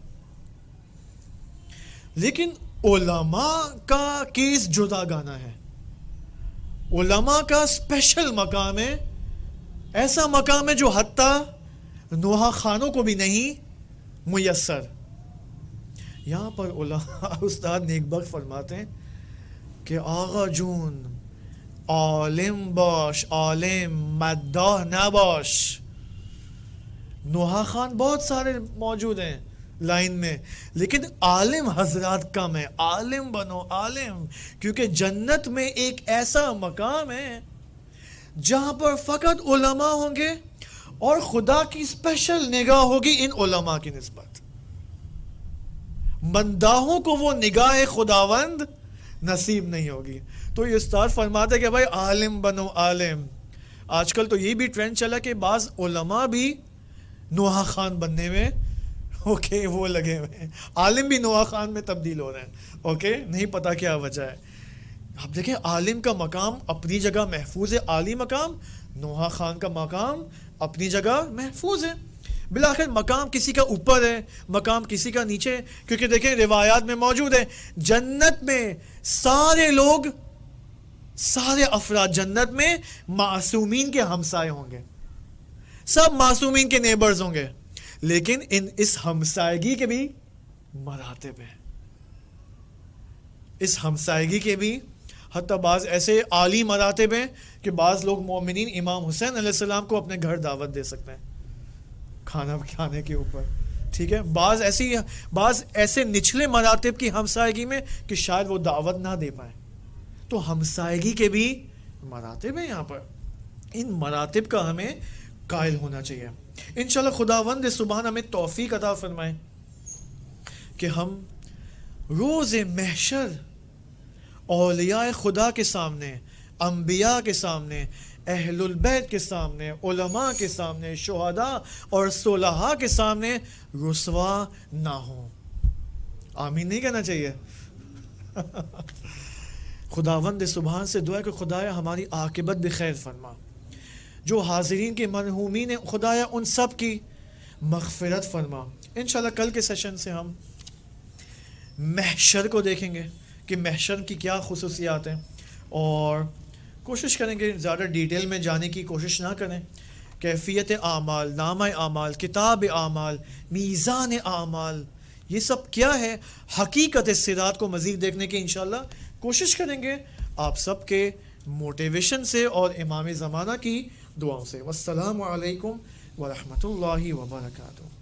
لیکن علماء کا کیس جدا گانا ہے. علماء کا اسپیشل مقام ہے، ایسا مقام ہے جو حتیٰ نوحہ خانوں کو بھی نہیں میسر. یہاں پر علماء استاد نیک بخت فرماتے ہیں کہ آغا جون عالم باش، عالم مداح نباش. نوحہ خان بہت سارے موجود ہیں لائن میں، لیکن عالم حضرات کم ہے. عالم بنو، عالم، کیونکہ جنت میں ایک ایسا مقام ہے جہاں پر فقط علماء ہوں گے اور خدا کی اسپیشل نگاہ ہوگی ان علماء کی نسبت. منداحوں کو وہ نگاہ خداوند نصیب نہیں ہوگی. تو یہ استاد فرماتے ہیں کہ بھائی عالم بنو، عالم. آج کل تو یہ بھی ٹرینڈ چلا کہ بعض علماء بھی نوحہ خان بننے میں وہ لگے ہوئے ہیں، عالم بھی نوحہ خان میں تبدیل ہو رہے ہیں. نہیں پتا کیا وجہ ہے. آپ دیکھیں عالم کا مقام اپنی جگہ محفوظ ہے، عالی مقام. نوحہ خان کا مقام اپنی جگہ محفوظ ہے. بالآخر مقام کسی کا اوپر ہے، مقام کسی کا نیچے ہے. کیونکہ دیکھیں روایات میں موجود ہے جنت میں سارے لوگ، سارے افراد جنت میں معصومین کے ہمسائے ہوں گے، سب معصومین کے نیبرز ہوں گے. لیکن اس ہمسائیگی کے بھی مراتب ہیں. اس ہمسائیگی کے بھی حتیٰ بعض ایسے عالی مراتب ہیں کہ بعض لوگ مومنین امام حسین علیہ السلام کو اپنے گھر دعوت دے سکتے ہیں کھانا کھانے کے اوپر، ٹھیک ہے. بعض ایسے نچلے مراتب کی ہمسائیگی میں کہ شاید وہ دعوت نہ دے پائیں. تو ہمسائیگی کے بھی مراتب ہیں یہاں پر. ان مراتب کا ہمیں قائل ہونا چاہیے. انشاءاللہ خداوند سبحان ہمیں توفیق عطا فرمائے کہ ہم روز محشر اولیاء خدا کے سامنے، انبیاء کے سامنے، اہل البیت کے سامنے، علماء کے سامنے، شہداء اور صلحاء کے سامنے رسوا نہ ہوں. آمین نہیں کہنا چاہیے؟ خداوند سبحان سے دعا ہے کہ خدایا ہماری عاقبت بخیر فرما. جو حاضرین کے مرحومین ہیں خدایا ان سب کی مغفرت فرما. انشاءاللہ کل کے سیشن سے ہم محشر کو دیکھیں گے کہ محشر کی کیا خصوصیات ہیں اور کوشش کریں گے زیادہ ڈیٹیل میں جانے کی کوشش نہ کریں. کیفیت اعمال، نامہ اعمال، کتاب اعمال، میزان اعمال، یہ سب کیا ہے، حقیقت صراط کو مزید دیکھنے کی انشاءاللہ کوشش کریں گے آپ سب کے موٹیویشن سے اور امام زمانہ کی دعاؤں سے. والسلام علیکم ورحمۃ اللہ وبرکاتہ.